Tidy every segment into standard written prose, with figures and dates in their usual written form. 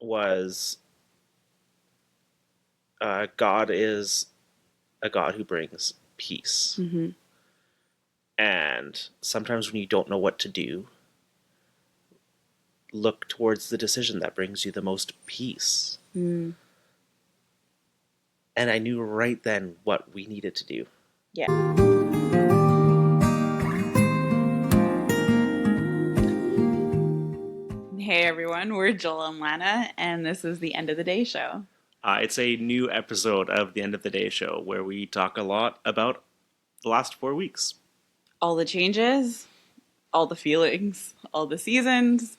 was God is a God who brings peace. Mm-hmm. And sometimes when you don't know what to do, look towards the decision that brings you the most peace. Mm. And I knew right then what we needed to do. Yeah. Hey everyone, we're Joel and Lana, and this is the End of the Day show. It's a new episode of the End of the Day show where we talk a lot about the last 4 weeks. All the changes, all the feelings, all the seasons,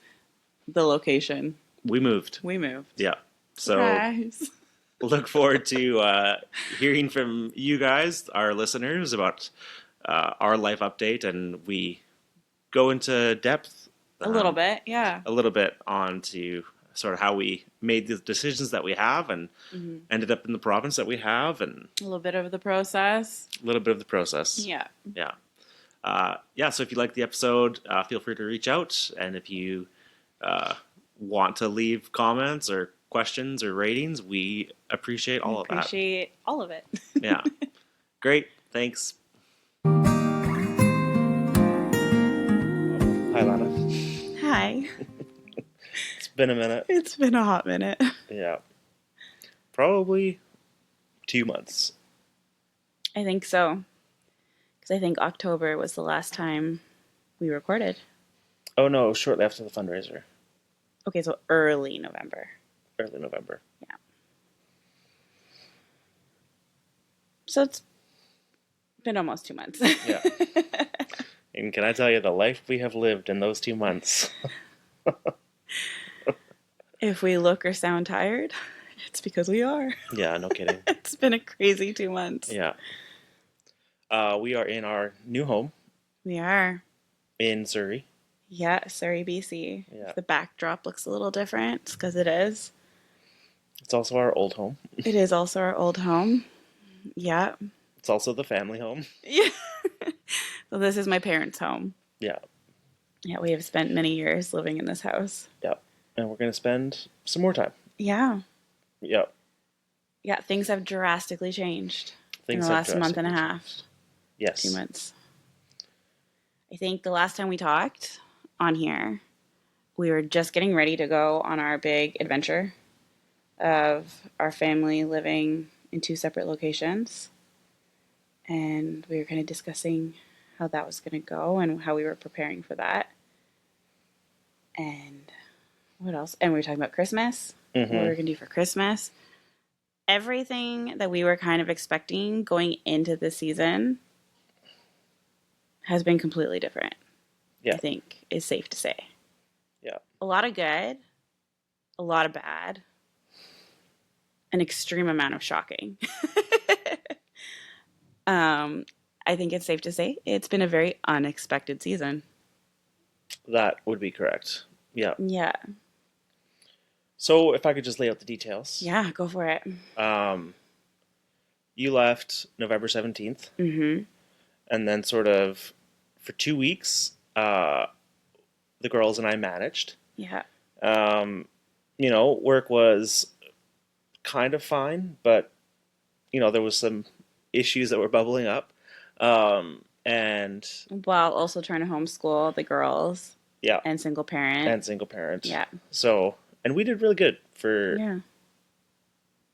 the location. We moved. We moved. Yeah. So Surprise. look forward to hearing from you guys, our listeners, about our life update, and we go into depth A little bit, yeah. a little bit onto sort of how we made the decisions that we have and ended up in the province that we have, and A little bit of the process. a little bit of the process. Yeah. Yeah. So if you like the episode, feel free to reach out, and if you want to leave comments or questions or ratings, we appreciate all of that. Appreciate all of it. Yeah. Great. Thanks. Hi, Lana. Hi. It's been a minute. It's been a hot minute. Yeah. Probably 2 months. I think so. Because I think October was the last time we recorded. Oh, no, shortly after the fundraiser. Okay, so early November. Early November. Yeah. So it's been almost 2 months. Yeah. And can I tell you the life we have lived in those 2 months? If we look or sound tired, it's because we are. Yeah, no kidding. It's been a crazy 2 months. Yeah. We are in our new home We are. in Surrey. Yeah, Surrey, BC. Yeah. If the backdrop looks a little different, because it is. It's also our old home. It is also our old home. Yeah. It's also the family home. Yeah. So this is my parents' home. Yeah. Yeah, we have spent many years living in this house. Yeah. And we're going to spend some more time. Yeah. Yeah. Yeah, things have drastically changed in Things the have last month and a drastically half. Yes. 2 months. I think the last time we talked on here, we were just getting ready to go on our big adventure of our family living in 2 separate locations. And we were kind of discussing how that was going to go and how we were preparing for that. And what else? And we were talking about Christmas, what we were going to do for Christmas. Everything that we were kind of expecting going into the season has been completely different. Yeah. I think is safe to say. Yeah. A lot of good, a lot of bad, an extreme amount of shocking. I think it's safe to say it's been a very unexpected season. That would be correct. Yeah. Yeah. So if I could just lay out the details. Yeah, go for it. You left November 17th. Mm-hmm. And then sort of for 2 weeks, the girls and I managed. Yeah. Work was kind of fine, but, there was some issues that were bubbling up. And While also trying to homeschool the girls. Yeah. And single parent. And single parent. Yeah. So, and we did really good for Yeah.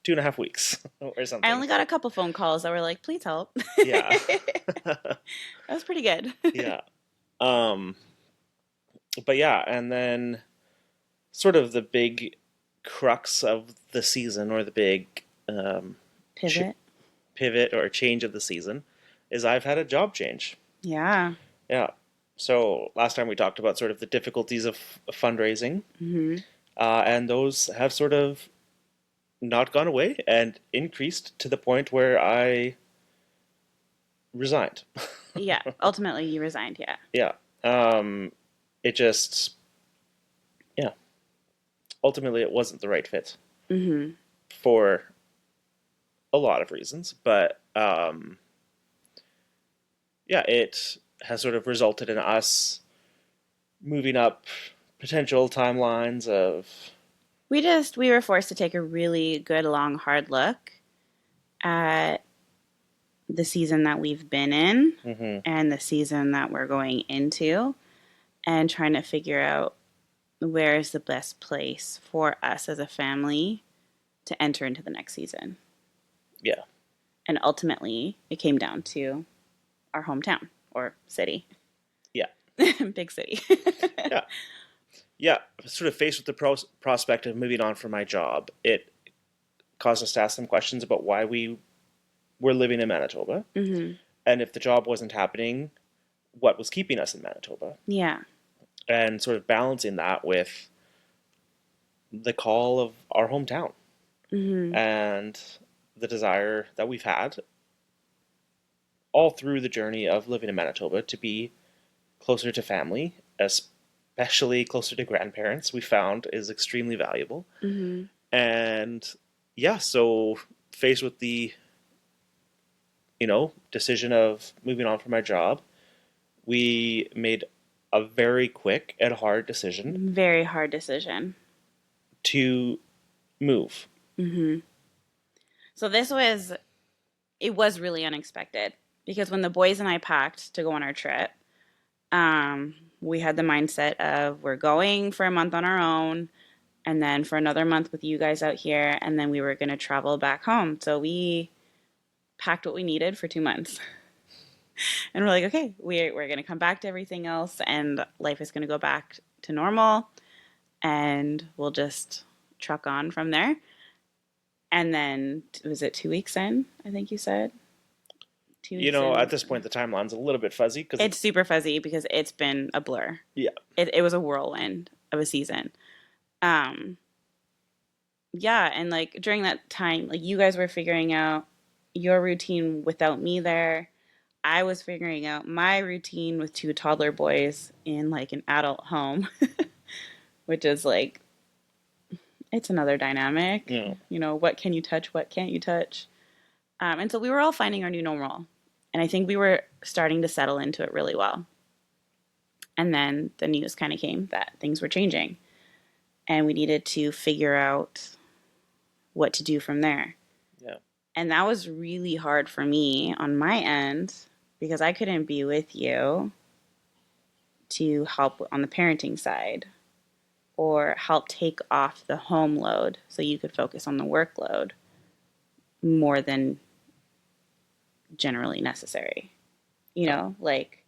2.5 weeks or something. I only got a couple phone calls that were like, please help. Yeah. That was pretty good. Yeah. But yeah, and then sort of the big crux of the season, or the big pivot or change of the season, is I've had a job change. Yeah. Yeah. So last time we talked about sort of the difficulties of fundraising, and those have sort of not gone away and increased to the point where I resigned. Yeah. Ultimately, you resigned. Yeah. Yeah. It just, yeah. Ultimately, it wasn't the right fit for a lot of reasons, but yeah, it has sort of resulted in us moving up potential timelines of We were forced to take a really good, long, hard look at the season that we've been in Hmm. and the season that we're going into and trying to figure out where is the best place for us as a family to enter into the next season. Yeah. And ultimately, it came down to our hometown or city, Yeah. big city. Yeah. Yeah. Sort of faced with the prospect of moving on from my job, it caused us to ask some questions about why we were living in Manitoba. Hmm. And if the job wasn't happening, what was keeping us in Manitoba? Yeah. And sort of balancing that with the call of our hometown Hmm. and the desire that we've had all through the journey of living in Manitoba to be closer to family, especially closer to grandparents, we found is extremely valuable. Hmm. And yeah, so faced with the, decision of moving on from my job, we made a very quick and hard decision Very hard decision. to move. Hmm. So it was really unexpected because when the boys and I packed to go on our trip, we had the mindset of we're going for a month on our own and then for another month with you guys out here, and then we were going to travel back home. So we packed what we needed for 2 months. And we're like, okay, we're going to come back to everything else, and life is going to go back to normal, and we'll just truck on from there. And then, was it 2 weeks in? I think you said 2 weeks At in. this point, the timeline's a little bit fuzzy because It's super fuzzy because it's been a blur. yeah, It was a whirlwind of a season. Um, yeah, and like during that time, like you guys were figuring out your routine without me there. I was figuring out my routine with two toddler boys in like an adult home, which is like it's another dynamic. you know, What can you touch? What can't you touch? And so we were all finding our new normal. And I think we were starting to settle into it really well. And then the news kind of came that things were changing and we needed to figure out what to do from there. yeah, And that was really hard for me on my end because I couldn't be with you to help on the parenting side or help take off the home load so you could focus on the workload more than generally necessary. yeah, Like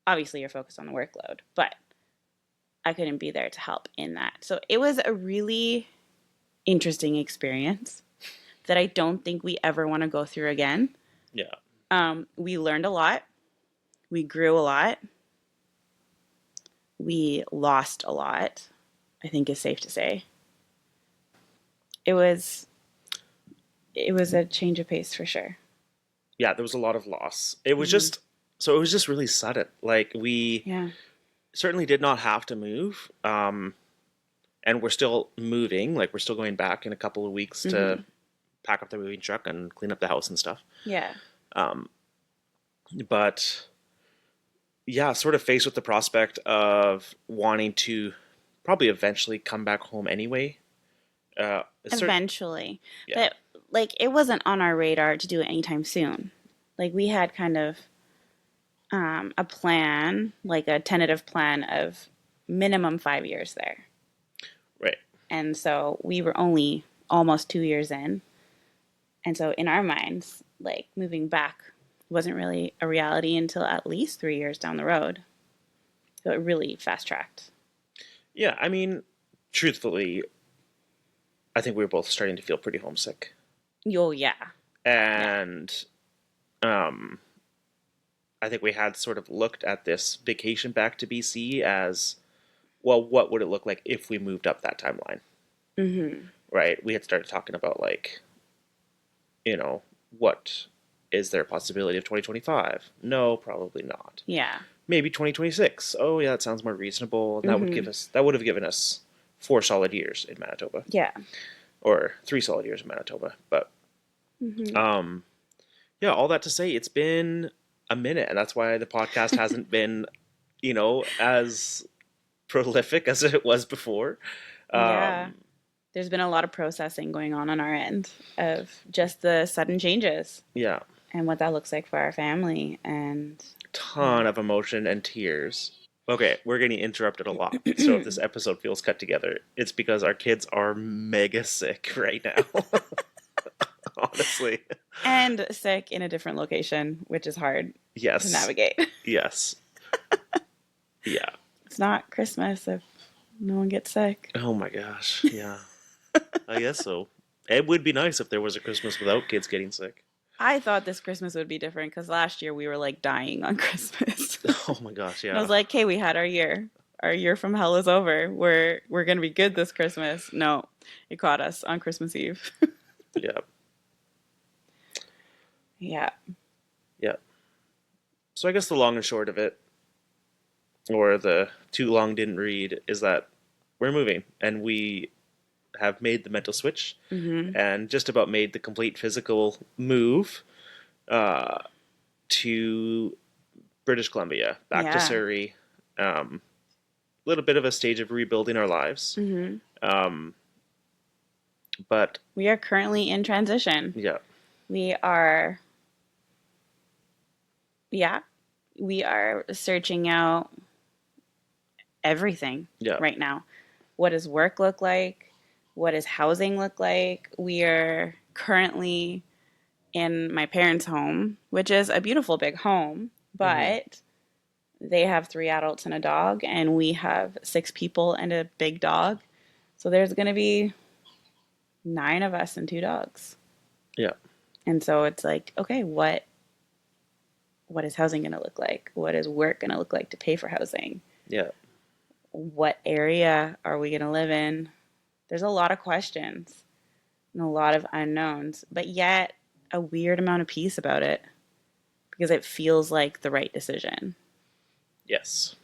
obviously you're focused on the workload, but I couldn't be there to help in that. So it was a really interesting experience that I don't think we ever want to go through again. yeah. We learned a lot. We grew a lot. We lost a lot, I think is safe to say. It was it was a change of pace for sure. Yeah, there was a lot of loss. It was Hmm. just so it was just really sudden. Like we Yeah. certainly did not have to move, and we're still moving. Like we're still going back in a couple of weeks to Hmm. pack up the moving truck and clean up the house and stuff. Yeah. But yeah, sort of faced with the prospect of wanting to probably eventually come back home anyway. Eventually. Yeah, But like it wasn't on our radar to do it anytime soon. Like we had kind of a plan, like a tentative plan of minimum 5 years there. right. And so we were only almost 2 years in. And so in our minds, like moving back wasn't really a reality until at least 3 years down the road. So it really fast tracked. Yeah, I mean, truthfully, I think we were both starting to feel pretty homesick. Oh, yeah. Yeah. And um, I think we had sort of looked at this vacation back to BC as, well, what would it look like if we moved up that timeline? Mm-hmm. Right? We had started talking about, like, what is there a possibility of 2025? No, probably not. Yeah. Maybe 2026. Oh, yeah, that sounds more reasonable. And Mm-hmm. that would have given us 4 solid years in Manitoba, Yeah. or 3 solid years in Manitoba. But Mm-hmm. um, yeah, all that to say, it's been a minute, and that's why the podcast hasn't been, as prolific as it was before. Yeah. Um, there's been a lot of processing going on our end of just the sudden changes Yeah. and what that looks like for our family. And yeah. Ton of emotion and tears. Okay, we're getting interrupted a lot. So if this episode feels cut together, it's because our kids are mega sick right now. Honestly. And sick in a different location, which is hard to Yes. navigate. Yes. Yeah. It's not Christmas if no one gets sick. Oh my gosh. Yeah. I guess so. It would be nice if there was a Christmas without kids getting sick. I thought this Christmas would be different because last year we were like dying on Christmas. Oh my gosh, And I yeah. was like, "Okay, we had our year. Our year from hell is over. We're gonna be good this Christmas." No, it caught us on Christmas Eve. Yeah. Yeah. Yeah. So I guess the long and short of it, or the too long didn't read, is that we're moving and we have made the mental switch Mm-hmm. and just about made the complete physical move uh, to British Columbia, back to Yeah. Surrey. A little bit of a stage of rebuilding our lives. Mm-hmm. Um, but We are currently in transition. yeah, We are, yeah, we are searching out everything yeah, right now. What does work look like? What does housing look like? We are currently in my parents' home, which is a beautiful big home, hmm, but they have three adults and a dog, and we have six people and a big dog. So there's going to be nine of us and two dogs. yeah, And so it's like, okay, what is housing going to look like? What is work going to look like to pay for housing? yeah, What area are we going to live in? There's a lot of questions and a lot of unknowns, but yet a weird amount of peace about it because it feels like the right decision. yes.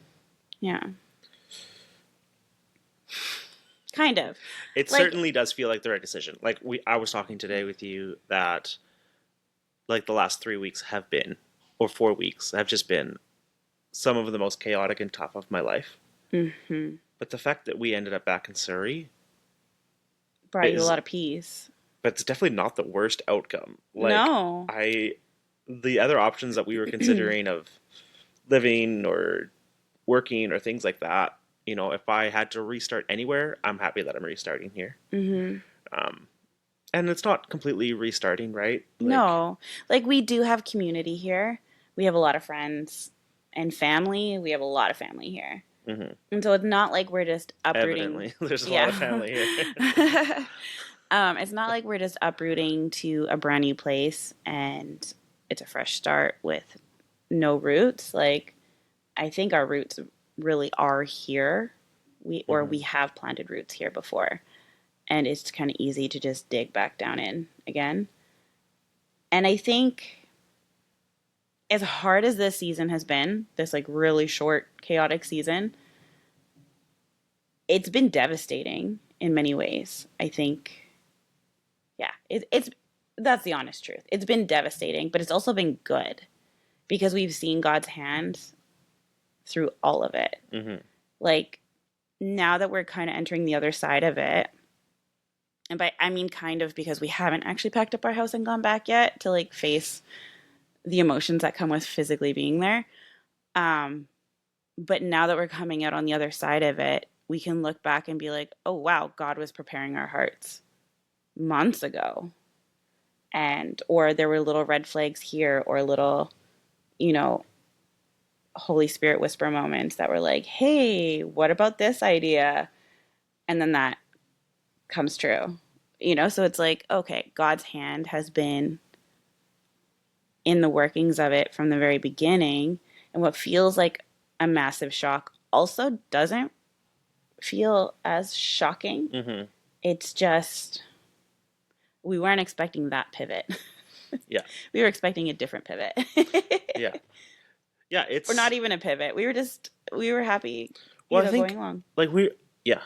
Yeah. Kind of. It Like, certainly does feel like the right decision. Like I was talking today with you that like the last 3 weeks have been, or 4 weeks have just been some of the most chaotic and tough of my life. mhm, But the fact that we ended up back in Surrey brought you a is, lot of peace. but it's definitely not the worst outcome. Like No. the other options that we were considering of living or working or things like that, if I had to restart anywhere, I'm happy that I'm restarting here. Hmm. Um, and it's not completely restarting, right? Like, No. Like, we do have community here. We have a lot of friends and family. We have a lot of family here. mhm. And so it's not like we're just uprooting. Evidently, there's a lot of Yeah. family here. It's not like we're just uprooting to a brand new place and it's a fresh start with no roots. Like, I think our roots really are here. We Hmm. have planted roots here before. And it's kind of easy to just dig back down in again. And I think as hard as this season has been, this like really short, chaotic season, it's been devastating in many ways. I think, yeah, it's that's the honest truth. It's been devastating, but it's also been good because we've seen God's hand through all of it. Hmm. Like now that we're kind of entering the other side of it, and by I mean kind of because we haven't actually packed up our house and gone back yet to like face the emotions that come with physically being there. Um, but now that we're coming out on the other side of it, we can look back and be like, oh, wow, God was preparing our hearts months ago. And, or there were little red flags here, or little, you know, Holy Spirit whisper moments that were like, hey, what about this idea? And then that comes true, So it's like, okay, God's hand has been in the workings of it from the very beginning. And what feels like a massive shock also doesn't feel as shocking. Hmm. It's just we weren't expecting that pivot. Yeah. We were expecting a different pivot. Yeah. Yeah. Or It's, not even a pivot. We were happy, well, I going think, along like, yeah,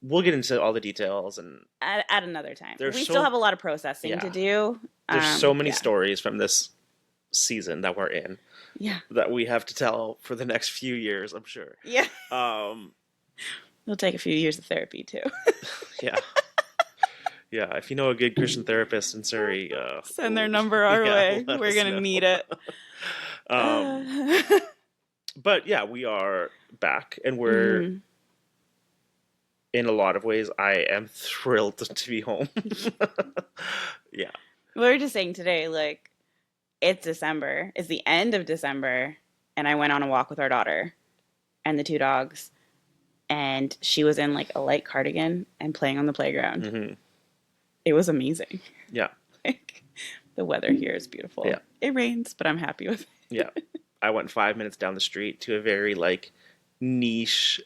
we'll get into all the details, and at another time. there's We still so, have a lot of processing to yeah, do. there's so many Yeah. stories from this season that we're in Yeah. that we have to tell for the next few years, I'm sure. Yeah. Um, It'll take a few years of therapy too. Yeah. Yeah. If you know a good Christian therapist in Surrey, Send their number our yeah, way. let We're us gonna know. need it. Uh, But yeah, we are back, and we're mhm. in a lot of ways. I am thrilled to be home. Yeah. We were just saying today, like, it's December. It's the end of December, and I went on a walk with our daughter and the two dogs, and she was in like a light cardigan and playing on the playground. Hmm. It was amazing. Yeah. Like, the weather here is beautiful. Yeah. It rains, but I'm happy with Yeah. I went 5 minutes down the street to a very like niche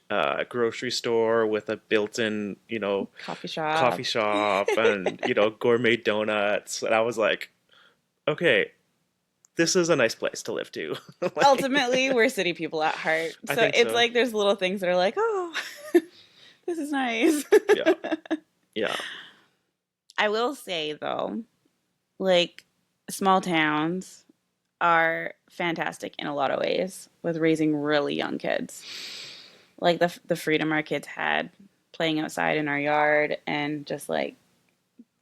grocery store with a built-in, it. Coffee shop. coffee shop and, gourmet donuts. And I was like, okay, this is a nice place to live too. Like, Ultimately, we're city people at heart. I So think it's so. like there's little things that are like, oh, this is nice. Yeah. Yeah. I will say though, like small towns are fantastic in a lot of ways with raising really young kids. Like the freedom our kids had playing outside in our yard and just like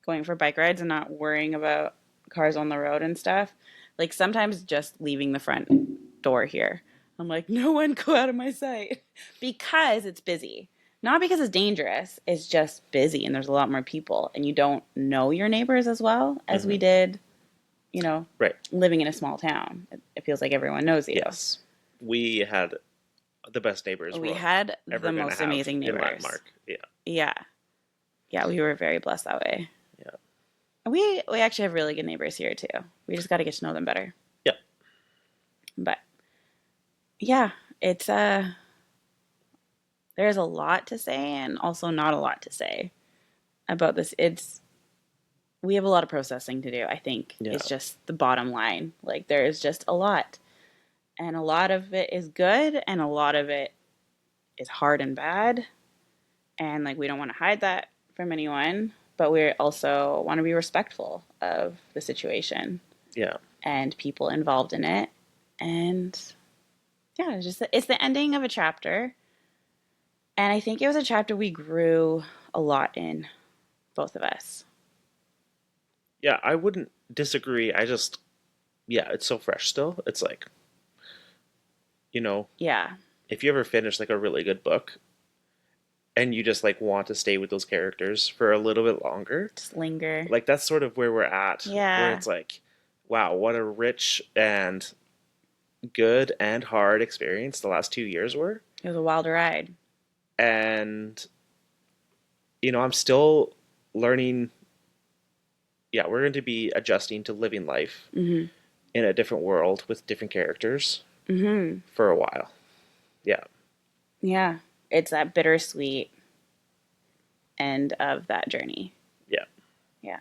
going for bike rides and not worrying about cars on the road and stuff. Like sometimes just leaving the front door here. I'm like, no one go out of my sight because it's busy. Not because it's dangerous, it's just busy and there's a lot more people and you don't know your neighbors as well as we Hmm. did, Right. living in a small town. It feels like everyone knows you. Yes. We had the best neighbors We we're had ever the going to most have amazing in neighbors. Landmark. Yeah. Yeah. Yeah, we were very blessed that way. Yeah. We actually have really good neighbors here too. We just got to get to know them better. Yeah. But yeah, it's there's a lot to say and also not a lot to say about this. It's we have a lot of processing to do, I think. Yeah. It's just the bottom line. Like there is just a lot. And a lot of it is good and a lot of it is hard and bad. And like we don't want to hide that from anyone, but we also want to be respectful of the situation Yeah. and people involved in it. And yeah, it's the ending of a chapter. And I think it was a chapter we grew a lot in, both of us. Yeah. I wouldn't disagree. Yeah, it's so fresh still. It's like, you know, Yeah, if you ever finish like a really good book and you just like want to stay with those characters for a little bit longer, just linger. like that's sort of where we're at, where Yeah, it's like, wow, what a rich and good and hard experience the last 2 years were. it was a wild ride. And, I'm still learning. Yeah, we're going to be adjusting to living life Mm-hmm. in a different world with different characters Mm-hmm. for a while. Yeah. Yeah, it's that bittersweet end of that journey. Yeah. Yeah.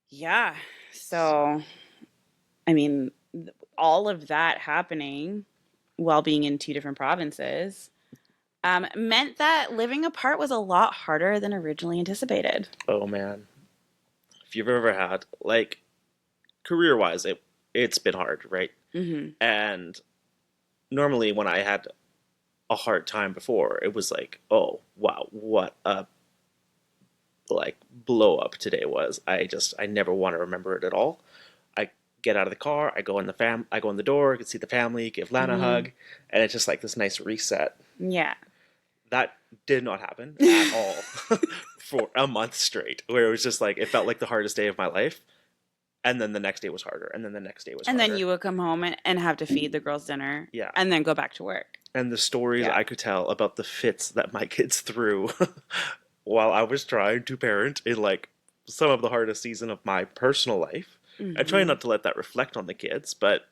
Yeah. So, I mean, all of that happening while being in two different provinces meant that living apart was a lot harder than originally anticipated. Oh man. If you've ever had like career wise, it's been hard, right? Mm-hmm. And normally when I had a hard time before, it was like, oh wow, what a like blow up today was. I never want to remember it at all. I get out of the car, I go in the door, I can see the family, give Lana a Mm-hmm. hug, and it's just like this nice reset. Yeah. That did not happen at all for a month straight, where it was just like it felt like the hardest day of my life. And then the next day was harder, and then the next day was And then harder. you would come home and have to feed the girls dinner Yeah. and then go back to work. And the stories Yeah. I could tell about the fits that my kids threw while I was trying to parent in like some of the hardest season of my personal life. I try Mm-hmm. not to let that reflect on the kids, but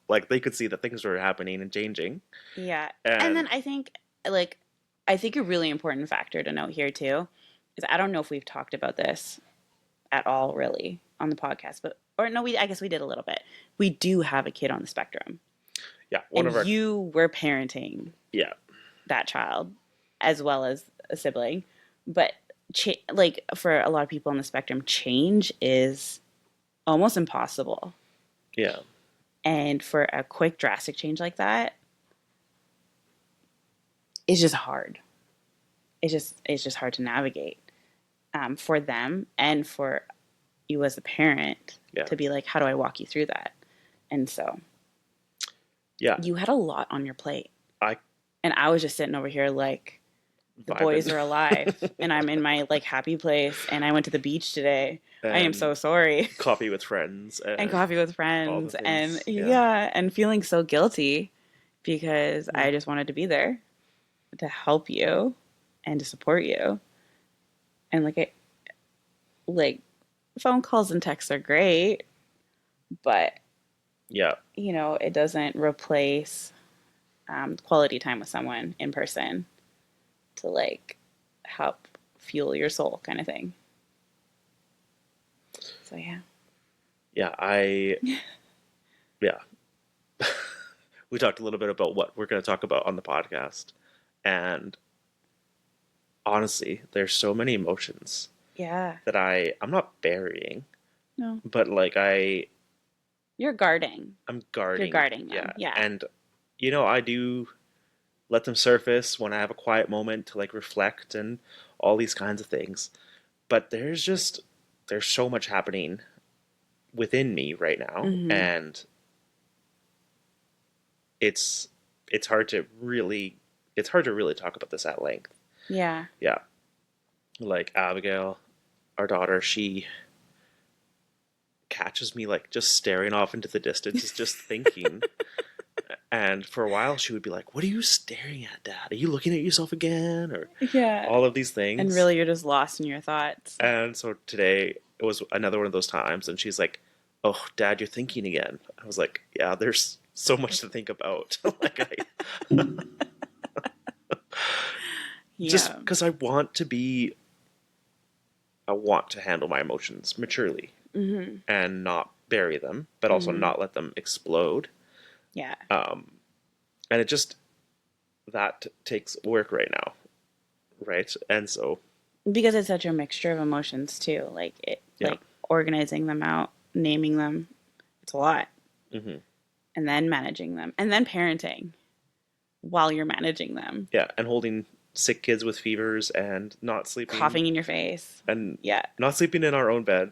like they could see that things were happening and changing. Yeah. And then And like, I think a really important factor to note here too is I don't know if we've talked about this at all really on the podcast, but, or no, I guess we did a little bit. We do have a kid on the spectrum yeah, one and of our you were parenting yeah, that child as well as a sibling. But like for a lot of people on the spectrum, change is almost impossible. yeah, And for a quick, drastic change like that, it's just hard. It's just hard to navigate for them and for you as a parent Yeah. to be like, how do I walk you through that? And so Yeah. you had a lot on your plate. I And I was just sitting over here like, the boys vibing. are alive and I'm in my like happy place and I went to the beach today. I am And so sorry. coffee with friends And and coffee with all the friends and things. Yeah. yeah, and feeling so guilty because Mm. I just wanted to be there to help you and to support you. And like phone calls and texts are great, but Yeah. it doesn't replace quality time with someone in person to like help fuel your soul kind of thing. So yeah. Yeah. Yeah. We talked a little bit about what we're going to talk about on the podcast. And honestly, there's so many emotions Yeah. that I'm not burying, No. but like You're guarding. I'm You're guarding. guarding Yeah. them. Yeah. And I do let them surface when I have a quiet moment to like reflect and all these kinds of things. But there's so much happening within me right now, Mm-hmm. and it's it's hard to really talk about this at length. Yeah. Yeah. Like Abigail, our daughter, she catches me like just staring off into the distance, just thinking. And for a while, she would be like, "What are you staring at, Dad? Are you looking at yourself again?" Or Yeah. all of these And things. really, you're just lost in your thoughts. And so today it was another one of those times, and she's like, "Oh, Dad, you're thinking again." I was like, "Yeah, there's so much to think about." Like just Yeah. because I want to handle my emotions maturely Mm-hmm. and not bury them, but also Mm-hmm. not let them explode. Yeah. Um, and it just that takes work right now, right? And so, Because it's such a mixture of emotions too. yeah, Like organizing them out, naming them. It's a lot. hmm And then managing them. And then parenting while you're managing them. yeah, and holding sick kids with fevers and not sleeping Coughing in your face. and Yeah. not sleeping in our own bed.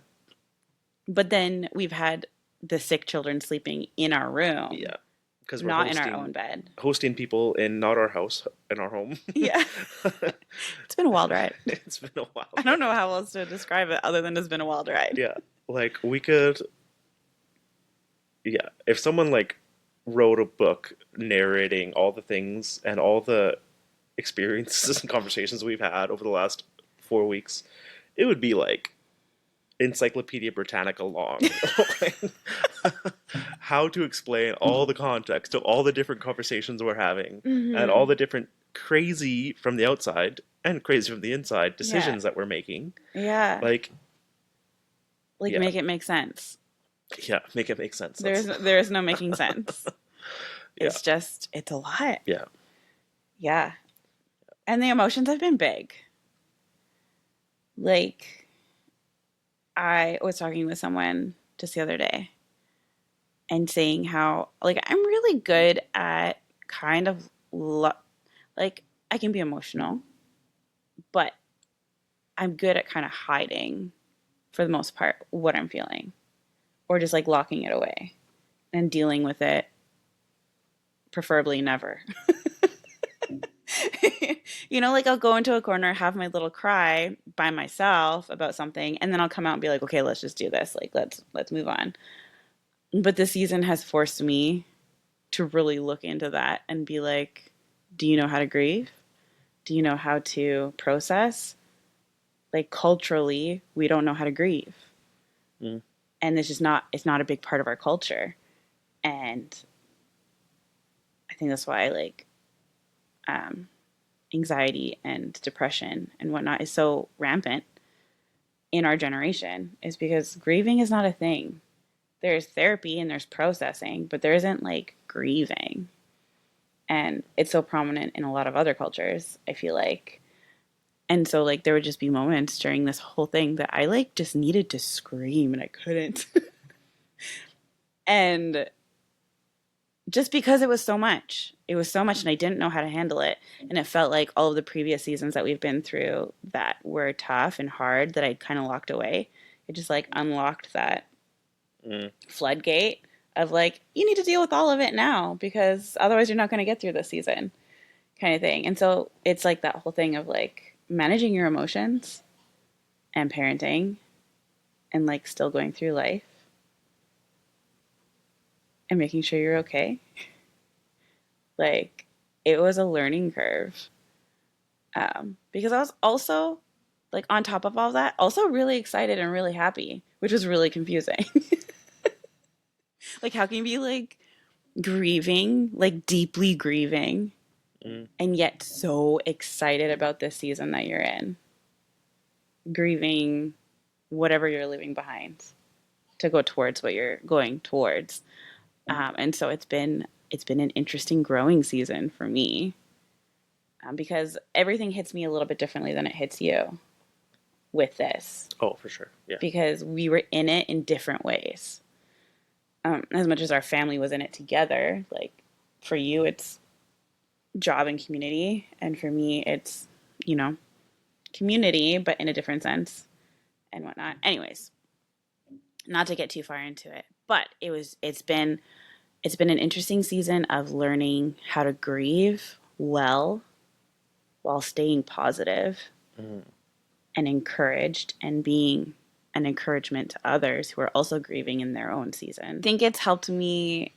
But then we've had the sick children sleeping in our room, Yeah, because we're not in our own bed. hosting people in not our house, in our home. Yeah. It's been a wild ride. It's been a while. I don't know how else to describe it other than it's been a wild ride. Yeah, like we could. Yeah, if someone like wrote a book narrating all the things and all the experiences and conversations we've had over the last 4 weeks, it would be like Encyclopedia Britannica long. How to explain all the context to all the different conversations we're having and all Mm-hmm. the different crazy from the outside and crazy from the inside Yeah. decisions that we're making. Yeah. Like, Like yeah, make it make sense. yeah, make it make sense. There is no making sense. Yeah, It's a lot. yeah, Yeah. And the emotions have been big. Like I was talking with someone just the other day and saying how like I'm really good at kind of like I can be emotional, but I'm good at kind of hiding for the most part what I'm feeling or just like locking it away and dealing with it preferably never. Like I'll go into a corner, have my little cry by myself about something, and then I'll come out and be like, okay, let's just do this. Like let's move on. But the season has forced me to really look into that and be like, do you know how to grieve? Do you know how to process? Like culturally, we don't know how to grieve. mm, And it's not a big part of our culture. And I think that's why um anxiety and depression and whatnot is so rampant in our generation is because grieving is not a thing. There's therapy and there's processing, but there isn't like grieving. And it's so prominent in a lot of other cultures, I feel like. And so like there would just be moments during this whole thing that I like just needed to scream and I couldn't. And just because it was so much. It was so much, and I didn't know how to handle it. And it felt like all of the previous seasons that we've been through that were tough and hard that I'd kind of locked away. It just like unlocked that Mm. floodgate of like, you need to deal with all of it now because otherwise you're not going to get through this season kind of thing. And so it's like that whole thing of like managing your emotions and parenting and like still going through life and making sure you're okay. Like it was a learning curve. Because I was also like on top of all that, also really excited and really happy, which was really confusing. Like how can you be like grieving, like deeply grieving, Mm. and yet so excited about this season that you're in? Grieving whatever you're leaving behind to go towards what you're going towards. And so it's been an interesting growing season for me, because everything hits me a little bit differently than it hits you with this, Oh, for sure. Yeah. because we were in it in different ways. As much as our family was in it together, like for you, it's job and community, and for me, it's, you know, community, but in a different sense and whatnot. Anyways, not to get too far into it, but it's been an interesting season of learning how to grieve well while staying positive Mm. and encouraged and being an encouragement to others who are also grieving in their own season. I think it's helped me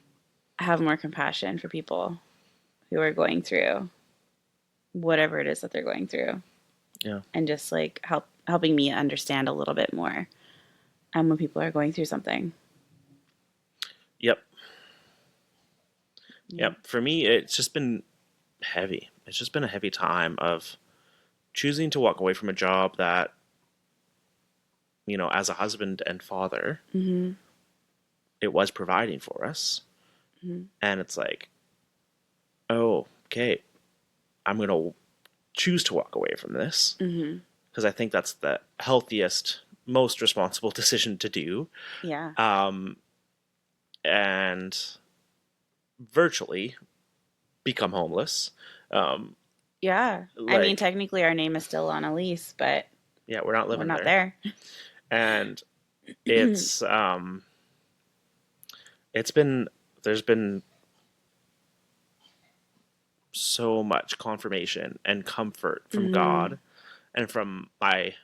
have more compassion for people who are going through whatever it is that they're going through, Yeah. and just like helping me understand a little bit more when people are going through something. Yep. Yeah. Yep. For me, it's just been heavy. It's just been a heavy time of choosing to walk away from a job that, as a husband and father, Mm-hmm. it was providing for us. Mm-hmm. And it's like, oh, okay, I'm going to choose to walk away from this Mm-hmm. because I think that's the healthiest, most responsible decision to do. Yeah. Um, and virtually become homeless. Um, Yeah. I mean, like, technically our name is still on a lease, but yeah, we're not we're living not there. there. And it's, it's been, there's been so much confirmation and comfort from Mm-hmm. God and from my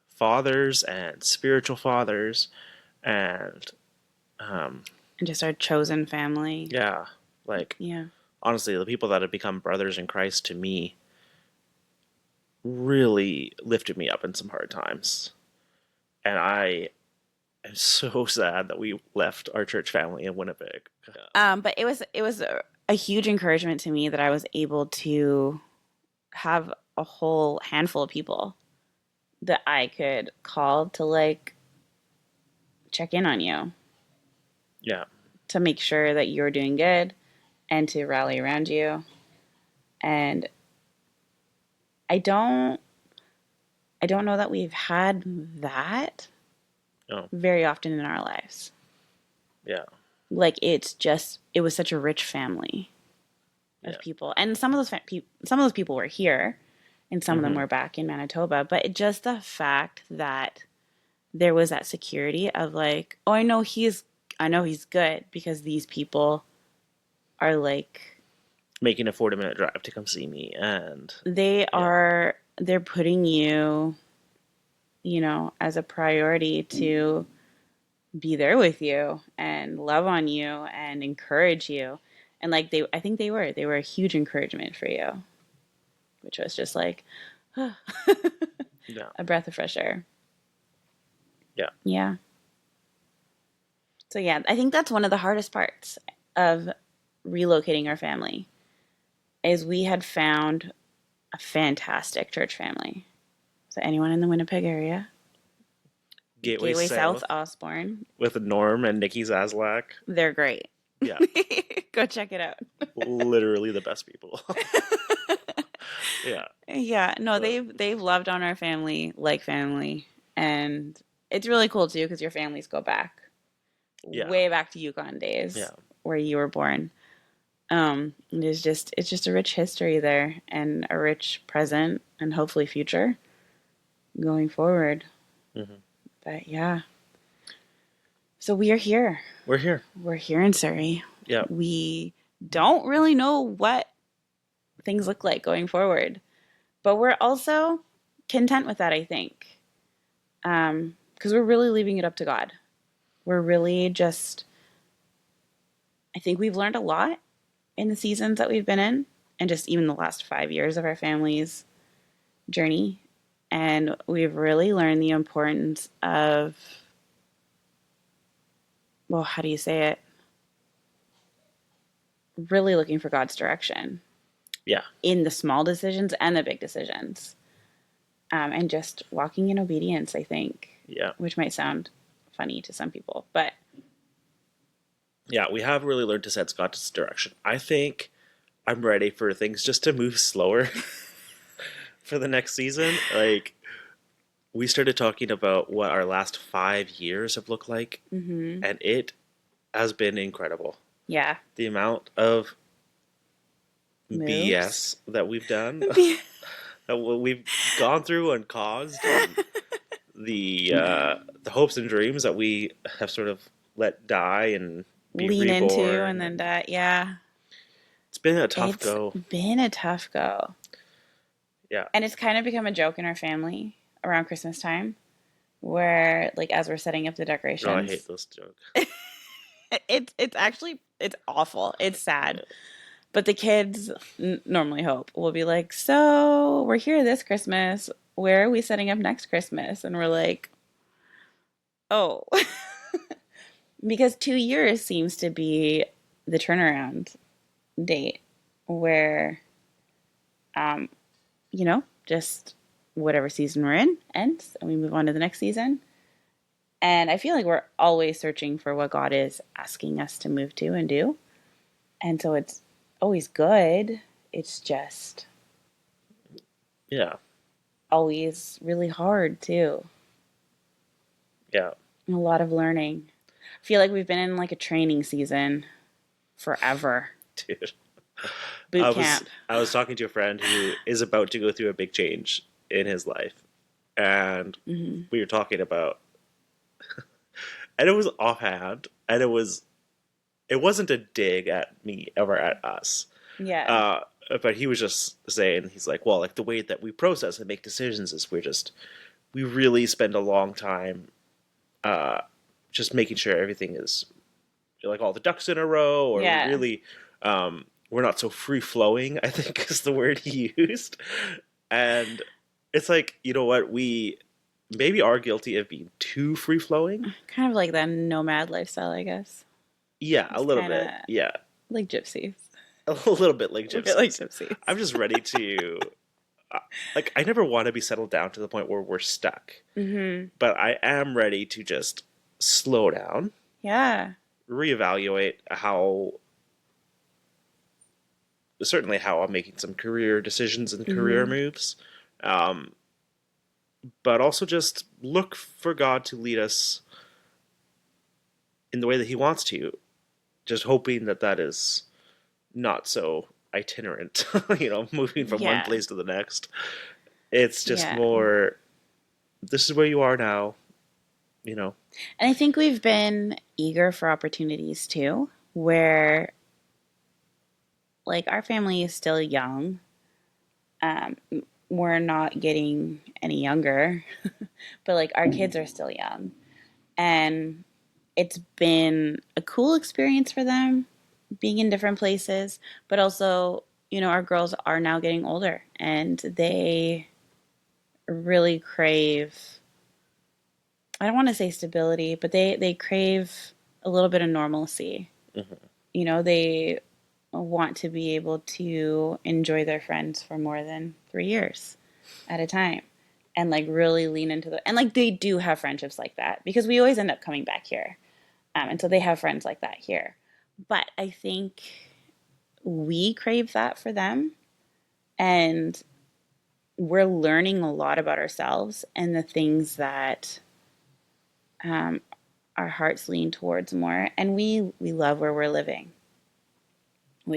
fathers and spiritual fathers and um, And just our chosen family. yeah, like Yeah. honestly, the people that have become brothers in Christ to me really lifted me up in some hard times, and I am so sad that we left our church family in Winnipeg. But it was a huge encouragement to me that I was able to have a whole handful of people that I could call to like check in on you, Yeah. to make sure that you're doing good and to rally around you. And I don't I don't know that we've had that Oh, very often in our lives. yeah. Like it was such a rich family of Yeah. people. And some of those people were here and some of them Mm-hmm. were back in Manitoba, but just the fact that there was that security of like, oh, I know he's good because these people are like, Making a 40-minute drive to come see me, and yeah, they're putting you, as a priority to be there with you and love on you and encourage you. And like I think they were a huge encouragement for you, which was just like a yeah, breath of fresh air. yeah, Yeah. So yeah, I think that's one of the hardest parts of relocating our family is we had found a fantastic church family. So anyone in the Winnipeg area, Gateway Gateway South South Osborne, with Norm and Nikki Zaslak. they're great. Yeah, Go check it out. literally the best people. Yeah, Yeah, no, but they've loved on our family like family, and it's really cool too because your families go back yeah, way back to Yukon days yeah, where you were born. It's just a rich history there and a rich present and hopefully future going forward. Hmm. But yeah, so we are here. We're here. We're here in Surrey. Yeah. We don't really know what things look like going forward, but we're also content with that, I think, because we're really leaving it up to God. We're really just, I think we've learned a lot in the seasons that we've been in, and just even the last 5 years of our family's journey. And we've really learned the importance of, well, how do you say it? Really looking for God's direction Yeah. in the small decisions and the big decisions. And just walking in obedience, I think, Yeah. which might sound funny to some people, but Yeah. We have really learned to set Scott's direction. I think I'm ready for things just to move slower for the next season. Like, we started talking about what our last 5 years have looked like, mm-hmm. and it has been incredible. Yeah, The amount of moves. BS that we've done, that we've gone through and caused, and the hopes and dreams that we have sort of let die and be Lean into and reborn. then And that, yeah. it's been a tough It's go. been a tough go. Yeah. And it's kind of become a joke in our family around Christmas time where like as we're setting up the No, I hate decorations, those jokes. it's actually it's awful. It's sad. But the kids normally hope will be like, "So, we're here this Christmas. Where are we setting up next Christmas?" And we're like, "Oh." Because 2 years seems to be the turnaround date where um, just whatever season we're in ends and we move on to the next season. And I feel like we're always searching for what God is asking us to move to and do. And so it's always good. It's just Yeah. always really hard too. Yeah. And a lot of learning. I feel like we've been in like a training season forever. Dude. Boot camp. I was talking to a friend who is about to go through a big change in his life, and Mm-hmm. we were talking about, and it was offhand, and it wasn't a dig at me or at us, Yeah. uh, but he was just saying, he's like, well, like the way that we process and make decisions is we really spend a long time uh, just making sure everything is like all the ducks in a row, or we Yeah. really we're not so free flowing, I think is the word he used. And it's like, you know what, we maybe are guilty of being too free flowing. Kind of like that nomad lifestyle, I guess. Yeah, a It's little kind of bit. Yeah. like gypsies. A little bit like A bit like gypsies. gypsies. I'm just ready to uh, like, I never want to be settled down to the point where we're stuck, Mm-hmm. but I am ready to just slow down, Yeah. reevaluate how, certainly how I'm making some career decisions and career Mm-hmm. moves, um, but also just look for God to lead us in the way that He wants to. Just hoping that that is not so itinerant, moving from one Yeah. place to the next. It's just Yeah. more, this is where you are now, you know. And I think we've been eager for opportunities too, where like our family is still young. Um, we're not getting any younger, but like our kids are still young. And it's been a cool experience for them being in different places, but also, our girls are now getting older and they really crave, I don't want to say stability, but they crave a little bit of normalcy. Hmm. They want to be able to enjoy their friends for more than 3 years at a time and like really lean into the, and like they do have friendships like that because we always end up coming back here. And so they have friends like that here. But I think we crave that for them. And we're learning a lot about ourselves and the things that um, our hearts lean towards more. And we love where we're living.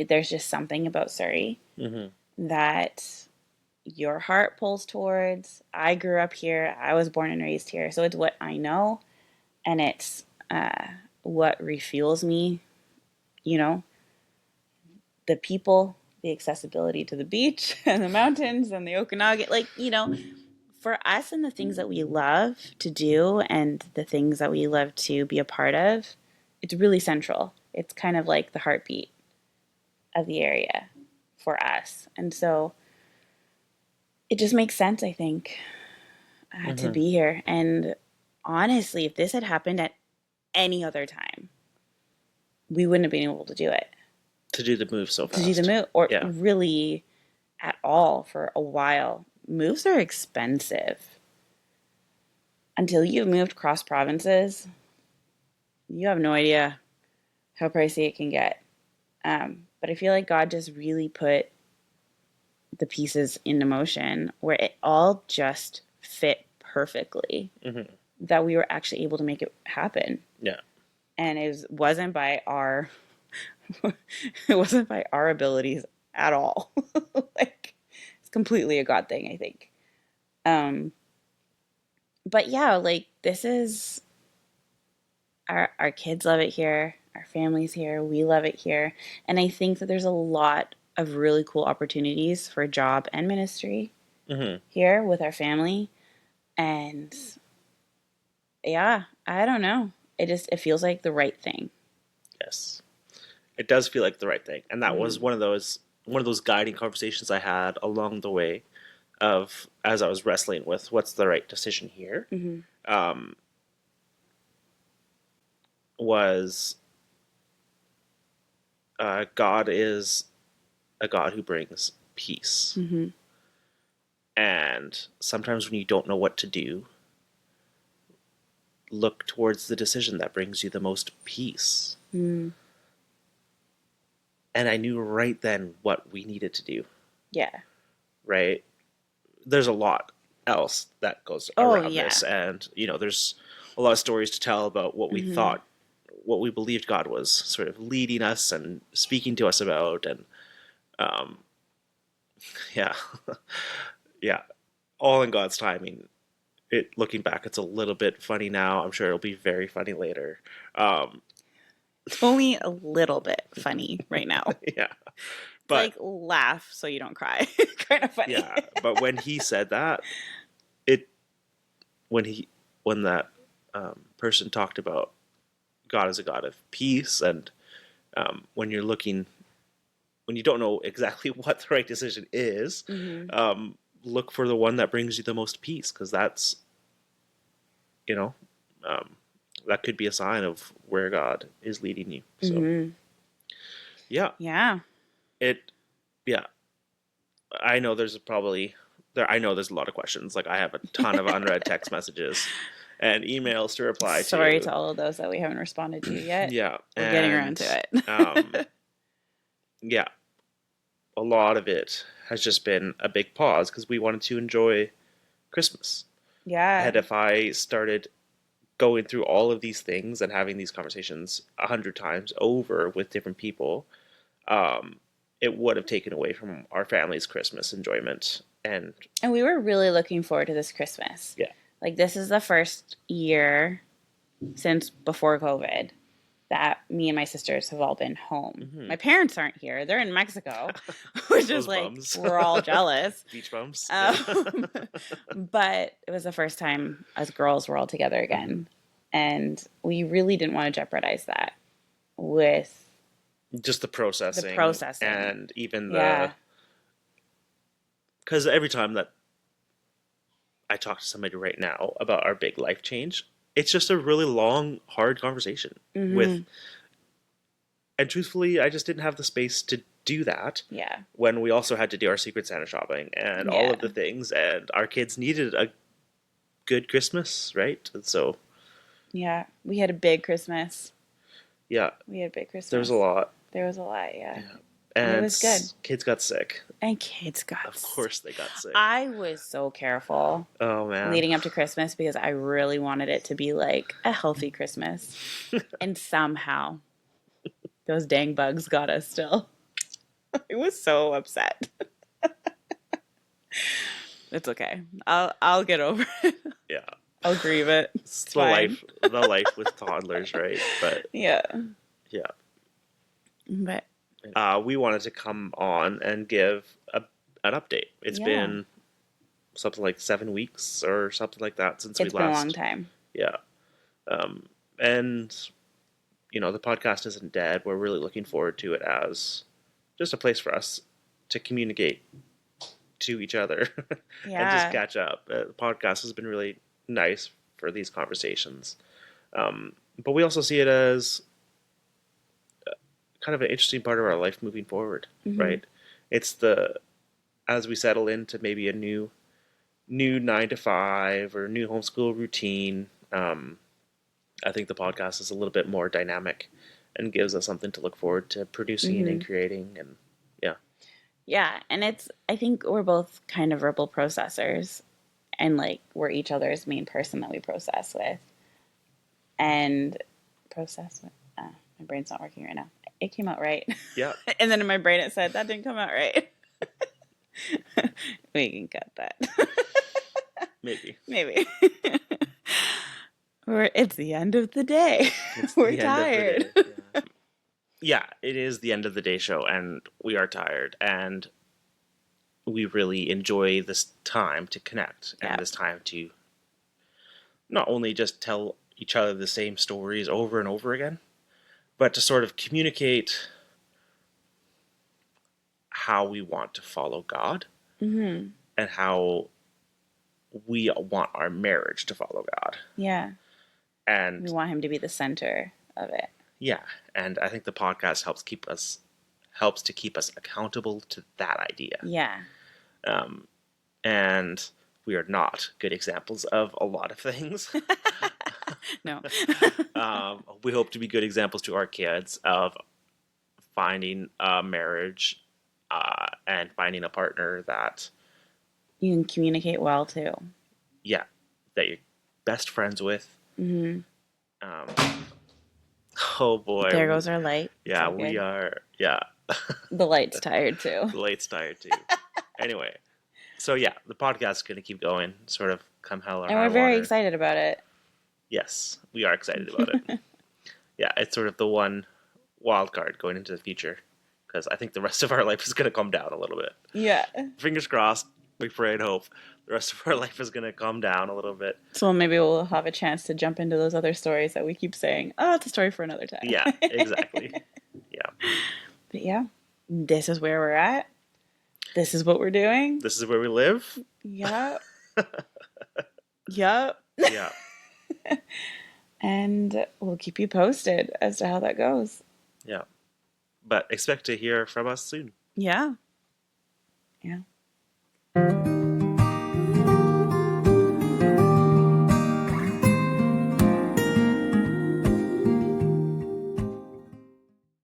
there's just something about Surrey Hmm. that your heart pulls towards. I grew up here. I was born and raised here. So it's what I know, and it's what refuels me, you know, the people, the accessibility to the beach and the mountains and the Okanagan. Like, for us and the things that we love to do and the things that we love to be a part of, it's really central. It's kind of like the heartbeat of the area for us. And so it just makes sense, I think, to Hmm. be here. And honestly, if this had happened at any other time, we wouldn't have been able to do it, To do the move so to do the fast. move, or Yeah. really at all for a while. Moves are expensive. Until you've moved cross provinces, you have no idea how pricey it can get. But I feel like God just really put the pieces into motion where it all just fit perfectly, Hmm. that we were actually able to make it happen. Yeah. And wasn't by our it wasn't by our abilities at all. Like, it's completely a God thing, I think. Um, but yeah, like, this is our kids love it here, our families here, we love it here. And I think that there's a lot of really cool opportunities for job and ministry Hmm. here with our family. And yeah, I don't know. It feels like the right thing. Yes. It does feel like the right thing, and that was Mm-hmm. one of those guiding conversations I had along the way of as I was wrestling with what's the right decision here. Mm-hmm. Um, was God is a God who brings peace, Mm-hmm. and sometimes when you don't know what to do, look towards the decision that brings you the most peace. Mm-hmm. And I knew right then what we needed to do. Yeah. Right, there's a lot else that goes Oh, around yeah. this, and there's a lot of stories to tell about what we Mm-hmm. thought, what we believed God was sort of leading us and speaking to us about, and um, yeah, yeah, all in God's timing. It looking back, it's a little bit funny now. I'm sure it'll be very funny later. Um, It's only a little bit funny right now. yeah, It's but like laugh so you don't cry. Kind of funny. yeah, but when he said that, it when he when that person talked about God as a God of peace, and when you're looking, when you don't know exactly what the right decision is, Mm-hmm. look for the one that brings you the most peace, because that's, you know, um, that could be a sign of where God is leading you. So, Mm-hmm. yeah, Yeah. it, yeah, I know there's probably, I know there's a lot of questions. Like, I have a ton of unread text messages and emails to reply Sorry to. to all of those that we haven't responded to yet. Yeah. We're getting around And, to um, it. yeah, a lot of it has just been a big pause because we wanted to enjoy Christmas. Yeah. And if I started going through all of these things and having these conversations 100 times over with different people, um, it would have taken away from our family's Christmas enjoyment. And And we were really looking forward to this Christmas. yeah, Like, this is the first year since before COVID that me and my sisters have all been home. hmm, My parents aren't here, they're in Mexico, which is those like, bums, we're all jealous. beach bums. Yeah, Um, but it was the first time as girls were all together hmm, again. And we really didn't want to jeopardize that with just the the processing processing. and even Yeah. because every time that I talk to somebody right now about our big life change, it's just a really long, hard conversation with, Mm-hmm. and truthfully, I just didn't have the space to do that Yeah. when we also had to do our Secret Santa shopping and all Yeah. of the things, and our kids needed a good Christmas, right? And so, Yeah. We had a big Christmas. yeah, We had a big there was a Christmas. lot. There was a lot, yeah. Yeah. And it And was good. kids got sick. And kids got Of sick. course, they got sick. I was so careful Oh man. leading up to Christmas because I really wanted it to be like a healthy Christmas. And somehow those dang bugs got us still. I was so upset. It's okay. I'll get over it. Yeah. I'll grieve it. It's It's fine. the life with toddlers, right? But Yeah. yeah. But We wanted to come on and give an update. It's yeah, been something like 7 weeks or something like that since we it's been a long last. time. Yeah. And, the podcast isn't dead. We're really looking forward to it as just a place for us to communicate to each other and just Yeah. catch up. The podcast has been really nice for these conversations. But we also see it as kind of an interesting part of our life moving forward, Hmm. right? It's as we settle into maybe a new 9 to 5 or new homeschool routine. I think the podcast is a little bit more dynamic and gives us something to look forward to producing Hmm. and creating. And yeah, Yeah, and I think we're both kind of verbal processors, and like we're each other's main person that we process with, and process with. My brain's not working right now. It came out right, yeah, and then in my brain it said that didn't come out right. We can cut that. maybe. Maybe. It's the end of the day. It's We're the end of the tired. day. Yeah. Yeah, it is the end of the day show, and we are tired, and we really enjoy this time to connect Yeah. and this time to not only just tell each other the same stories over and over again, but to sort of communicate how we want to follow God Hmm. and how we want our marriage to follow God. Yeah. We And want him to be the center of it. yeah, and I think the podcast helps to keep us accountable to that idea. Yeah. And we are not good examples of a lot of things. No. We hope to be good examples to our kids of finding a marriage and finding a partner that, You can communicate well too. yeah, that you're best friends with. Hmm. Um, oh There boy, goes our light. It's yeah, all we good. are. Yeah, The light's tired too. the late's tired too. Anyway, so yeah, the podcast is going to keep going, sort of come hell or And high we're very water. excited about it. Yes, we are excited about it. Yeah, it's sort of the one wild card going into the future because I think the rest of our life is going to calm down a little bit. Yeah. Fingers crossed. We pray and hope the rest of our life is going to calm down a little bit. So maybe we'll have a chance to jump into those other stories that we keep saying, oh, it's a story for another time. Yeah, exactly. Yeah. But yeah, this is where we're at. This is what we're doing. This is where we live. Yep. Yep. Yeah. And we'll keep you posted as to how that goes. Yeah. But expect to hear from us soon. Yeah. Yeah.